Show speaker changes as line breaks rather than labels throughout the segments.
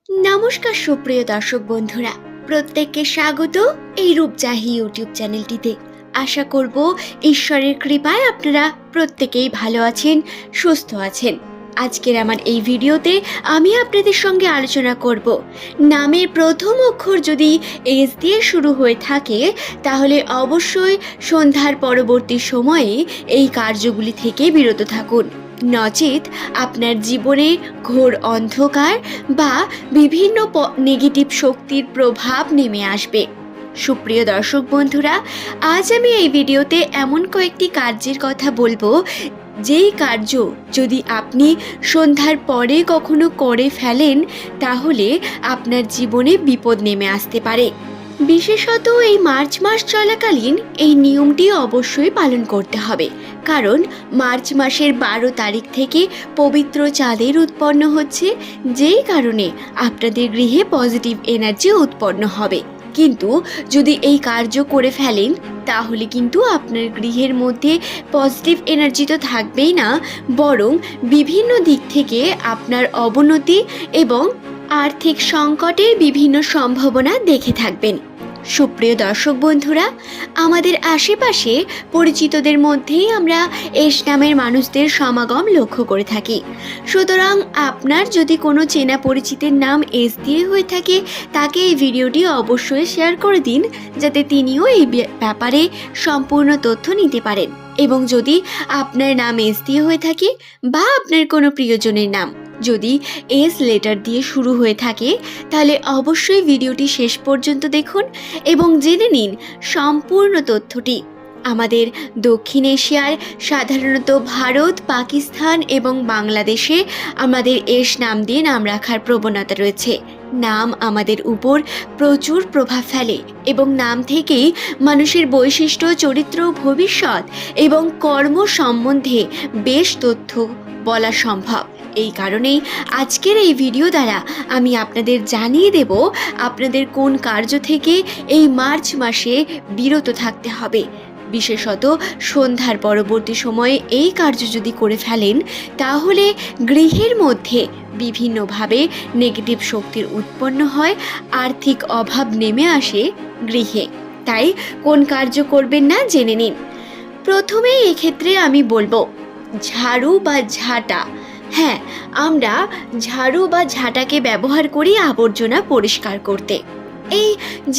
নমস্কার সুপ্রিয় দর্শক বন্ধুরা, প্রত্যেককে স্বাগত এই রূপজাহি ইউটিউব চ্যানেলটিতে। আশা করব ঈশ্বরের কৃপায় আপনারা প্রত্যেকেই ভালো আছেন, সুস্থ আছেন। আজকের আমার এই ভিডিওতে আমি আপনাদের সঙ্গে আলোচনা করব, নামের প্রথম অক্ষর যদি এস দিয়ে শুরু হয়ে থাকে তাহলে অবশ্যই সন্ধ্যার পরবর্তী সময়ে এই কার্যগুলি থেকে বিরত থাকুন, নচেত আপনার জীবনে ঘোর অন্ধকার বা বিভিন্ন নেগেটিভ শক্তির প্রভাব নেমে আসবে। সুপ্রিয় দর্শক বন্ধুরা, আজ আমি এই ভিডিওতে এমন কয়েকটি কার্যের কথা বলবো, যেই কার্য যদি আপনি সন্ধ্যার পরে কখনো করে ফেলেন তাহলে আপনার জীবনে বিপদ নেমে আসতে পারে। বিশেষত এই মার্চ মাস চলাকালীন এই নিয়মটি অবশ্যই পালন করতে হবে, কারণ মার্চ মাসের 12 তারিখ থেকে পবিত্র চাঁদের উৎপন্ন হচ্ছে, যেই কারণে আপনাদের গৃহে পজিটিভ এনার্জি উৎপন্ন হবে। কিন্তু যদি এই কার্য করে ফেলেন তাহলে কিন্তু আপনার গৃহের মধ্যে পজিটিভ এনার্জি তো থাকবেই না, বরং বিভিন্ন দিক থেকে আপনার অবনতি এবং আর্থিক সংকটের বিভিন্ন সম্ভাবনা দেখে থাকবেন। সুপ্রিয় দর্শক বন্ধুরা, আমাদের আশেপাশে পরিচিতদের মধ্যেই আমরা এস নামের মানুষদের সমাগম লক্ষ্য করে থাকি। সুতরাং আপনার যদি কোনো চেনা পরিচিতের নাম এস দিয়ে হয়ে থাকে তাকে এই ভিডিওটি অবশ্যই শেয়ার করে দিন, যাতে তিনিও এই ব্যাপারে সম্পূর্ণ তথ্য নিতে পারেন। এবং যদি আপনার নাম এস দিয়ে হয়ে থাকে বা আপনার কোনো প্রিয়জনের নাম যদি এস লেটার দিয়ে শুরু হয়ে থাকে তাহলে অবশ্যই ভিডিওটি শেষ পর্যন্ত দেখুন এবং জেনে নিন সম্পূর্ণ তথ্যটি। আমাদের দক্ষিণ এশিয়ার সাধারণত ভারত, পাকিস্তান এবং বাংলাদেশে আমাদের এস নাম দিয়ে নাম রাখার প্রবণতা রয়েছে। নাম আমাদের উপর প্রচুর প্রভাব ফেলে এবং নাম থেকেই মানুষের বৈশিষ্ট্য, চরিত্র, ভবিষ্যৎ এবং কর্ম সম্বন্ধে বেশ তথ্য বলা সম্ভব। এই কারণেই আজকের এই ভিডিও দ্বারা আমি আপনাদের জানিয়ে দেব আপনাদের কোন কার্য থেকে এই মার্চ মাসে বিরত থাকতে হবে। বিশেষত সন্ধ্যার পরবর্তী সময়ে এই কার্য যদি করে ফেলেন তাহলে গৃহের মধ্যে বিভিন্নভাবে নেগেটিভ শক্তির উৎপন্ন হয়, আর্থিক অভাব নেমে আসে গৃহে। তাই কোন কার্য করবেন না জেনে নিন। প্রথমে এক্ষেত্রে আমি বলবো ঝাড়ু বা ঝাঁটা। হ্যাঁ, আমরা ঝাড়ু বা ঝাঁটাকে ব্যবহার করি আবর্জনা পরিষ্কার করতে। এই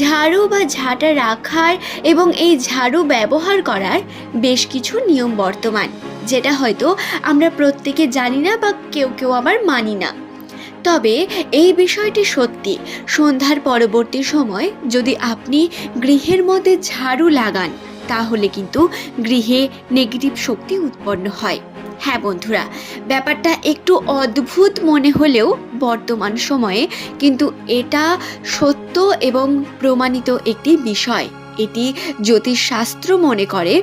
ঝাড়ু বা ঝাঁটা রাখার এবং এই ঝাড়ু ব্যবহার করার বেশ কিছু নিয়ম বর্তমান, যেটা হয়তো আমরা প্রত্যেকে জানি না বা কেউ কেউ আবার মানি না। তবে এই বিষয়টি সত্যি, সন্ধ্যার পরবর্তী সময় যদি আপনি গৃহের মধ্যে ঝাড়ু লাগান তাহলে কিন্তু গৃহে নেগেটিভ শক্তি উৎপন্ন হয়। হ্যাঁ বন্ধুরা, ব্যাপারটা একটু অদ্ভুত মনে হলেও বর্তমান সময়ে কিন্তু এটা সত্য এবং প্রমাণিত একটি বিষয়। এটি জ্যোতিষশাস্ত্র মনে করে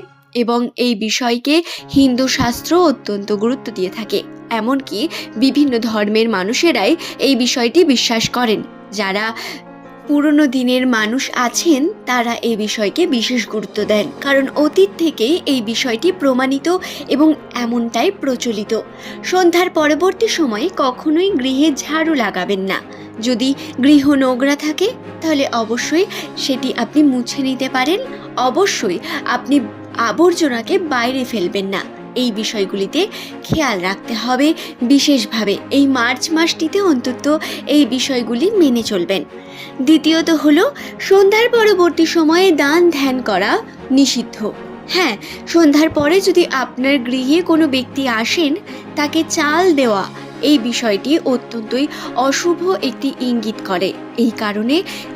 এবং এই বিষয়কে হিন্দু শাস্ত্র অত্যন্ত গুরুত্ব দিয়ে থাকে। এমনকি বিভিন্ন ধর্মের মানুষেরাই এই বিষয়টি বিশ্বাস করেন। যারা পুরনো দিনের মানুষ আছেন তারা এই বিষয়কে বিশেষ গুরুত্ব দেন, কারণ অতীত থেকেই এই বিষয়টি প্রমাণিত এবং এমনটাই প্রচলিত। সন্ধ্যার পরবর্তী সময়ে কখনোই গৃহে ঝাড়ু লাগাবেন না। যদি গৃহ নোংরা থাকে তাহলে অবশ্যই সেটি আপনি মুছে নিতে পারেন। অবশ্যই আপনি আবর্জনাকে বাইরে ফেলবেন না। এই বিষয়গুলিতে খেয়াল রাখতে হবে বিশেষভাবে। এই মার্চ মাসটিতে অন্তত এই বিষয়গুলি মেনে চলবেন। দ্বিতীয়ত হলো সন্ধ্যার পরবর্তী সময়ে দান ধ্যান করা নিষিদ্ধ। হ্যাঁ, সন্ধ্যার পরে যদি আপনার গৃহে কোনো ব্যক্তি আসেন তাকে চাল দেওয়া, এই বিষয়টি অত্যন্তই অশুভ একটি ইঙ্গিত করে। এই কারণে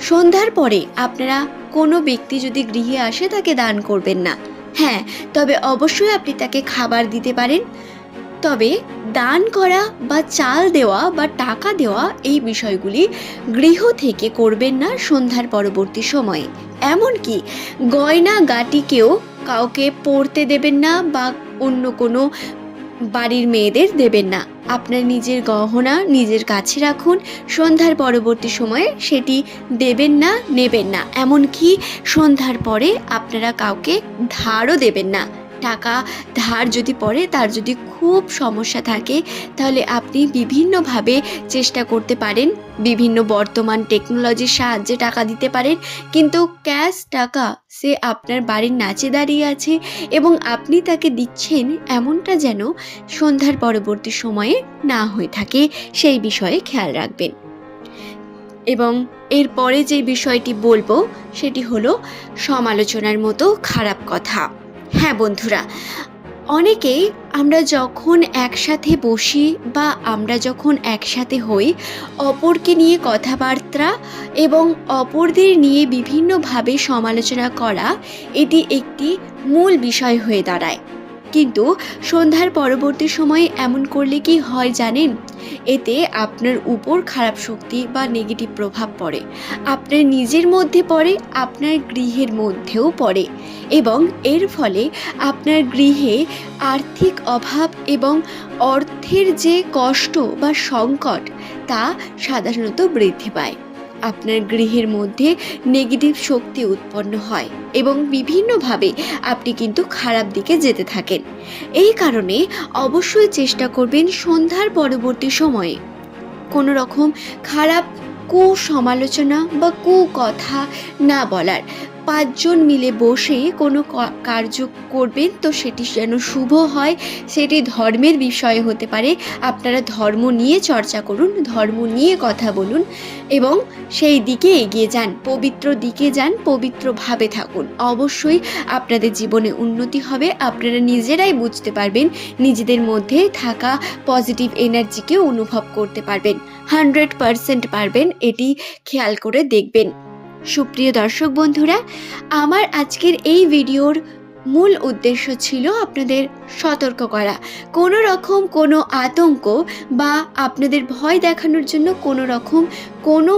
সন্ধ্যার পরে আপনারা কোনো ব্যক্তি যদি গৃহে আসে তাকে দান করবেন না। হ্যাঁ, তবে অবশ্যই আপনি তাকে খাবার দিতে পারেন। তবে দান করা বা চাল দেওয়া বা টাকা দেওয়া এই বিষয়গুলি গৃহ থেকে করবেন না সন্ধ্যার পরবর্তী সময়ে। এমনকি গয়না গাটিকেও কাউকে পরতে দেবেন না বা অন্য কোনো বাড়ির মেয়েদের দেবেন না। আপনার নিজের গহনা নিজের কাছে রাখুন। সন্ধ্যার পরবর্তী সময়ে সেটি দেবেন না, নেবেন না। এমনকি সন্ধ্যার পরে আপনারা কাউকে ধারও দেবেন না। টাকা ধার যদি পড়ে, তার যদি খুব সমস্যা থাকে, তাহলে আপনি বিভিন্নভাবে চেষ্টা করতে পারেন, বিভিন্ন বর্তমান টেকনোলজির সাহায্যে টাকা দিতে পারেন, কিন্তু ক্যাশ টাকা সে আপনার বাড়ির নিচে দাঁড়িয়ে আছে এবং আপনি তাকে দিচ্ছেন, এমনটা যেন সন্ধ্যার পরবর্তী সময়ে না হয়ে থাকে, সেই বিষয়ে খেয়াল রাখবেন। এবং এরপরে যে বিষয়টি বলবো সেটি হলো সমালোচনার মতো খারাপ কথা। হ্যাঁ বন্ধুরা, অনেকেই আমরা যখন একসাথে বসি বা আমরা যখন একসাথে হই, অপরকে নিয়ে কথাবার্তা এবং অপরদের নিয়ে বিভিন্নভাবে সমালোচনা করা, এটি একটি মূল বিষয় হয়ে দাঁড়ায়। কিন্তু সন্ধ্যার পরবর্তী সময়ে এমন করলে কি হয় জানেন? এতে আপনার উপর খারাপ শক্তি বা নেগেটিভ প্রভাব পড়ে, আপনার নিজের মধ্যে পড়ে, আপনার গৃহের মধ্যেও পড়ে, এবং এর ফলে আপনার গৃহে আর্থিক অভাব এবং অর্থের যে কষ্ট বা সংকট, তা সাধারণত বৃদ্ধি পায়। আপনার গৃহের মধ্যে নেগেটিভ শক্তি উৎপন্ন হয় এবং বিভিন্নভাবে আপনি কিন্তু খারাপ দিকে যেতে থাকেন। এই কারণে অবশ্যই চেষ্টা করবেন সন্ধ্যার পরবর্তী সময়ে কোনো রকম খারাপ কুসমালোচনা বা কুকথা না বলার। 5 জন মিলে বসে কোনো কার্য করবেন তো সেটি যেন শুভ হয়, সেটি ধর্মের বিষয়ে হতে পারে। আপনারা ধর্ম নিয়ে চর্চা করুন, ধর্ম নিয়ে কথা বলুন এবং সেই দিকে এগিয়ে যান, পবিত্র দিকে যান, পবিত্রভাবে থাকুন। অবশ্যই আপনাদের জীবনে উন্নতি হবে। আপনারা নিজেরাই বুঝতে পারবেন, নিজেদের মধ্যে থাকা পজিটিভ এনার্জিকে অনুভব করতে পারবেন, 100% পারবেন, এটি খেয়াল করে দেখবেন। সুপ্রিয় দর্শক বন্ধুরা, আমার আজকের এই ভিডিওর মূল উদ্দেশ্য ছিল আপনাদের সতর্ক করা। কোনো রকম কোনো আতঙ্ক বা আপনাদের ভয় দেখানোর জন্য কোনো রকম কোনো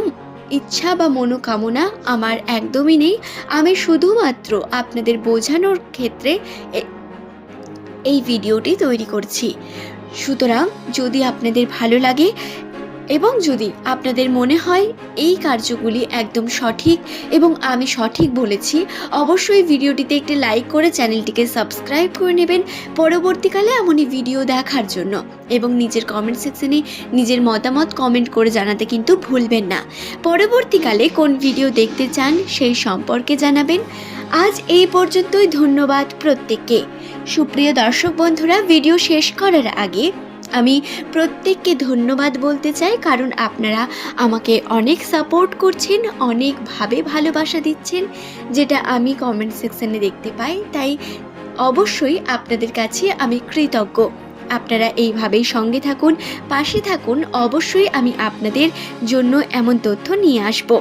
ইচ্ছা বা মনোকামনা আমার একদমই নেই। আমি শুধুমাত্র আপনাদের বোঝানোর ক্ষেত্রে এই ভিডিওটি তৈরি করছি। সুতরাং যদি আপনাদের ভালো লাগে এবং যদি আপনাদের মনে হয় এই কার্যগুলি একদম সঠিক এবং আমি সঠিক বলেছি, অবশ্যই ভিডিওটিতে একটি লাইক করে চ্যানেলটিকে সাবস্ক্রাইব করে নেবেন পরবর্তীকালে এমনই ভিডিও দেখার জন্য। এবং নিজের কমেন্ট সেকশনে নিজের মতামত কমেন্ট করে জানাতে কিন্তু ভুলবেন না। পরবর্তীকালে কোন ভিডিও দেখতে চান সেই সম্পর্কে জানাবেন। আজ এই পর্যন্তই, ধন্যবাদ প্রত্যেককে। সুপ্রিয় দর্শক বন্ধুরা, ভিডিও শেষ করার আগে আমি প্রত্যেককে ধন্যবাদ বলতে চাই, কারণ আপনারা আমাকে অনেক সাপোর্ট করছেন, অনেকভাবে ভালোবাসা দিচ্ছেন, যেটা আমি কমেন্ট সেকশনে দেখতে পাই। তাই অবশ্যই আপনাদের কাছে আমি কৃতজ্ঞ। আপনারা এইভাবেই সঙ্গে থাকুন, পাশে থাকুন। অবশ্যই আমি আপনাদের জন্য এমন তথ্য নিয়ে আসব।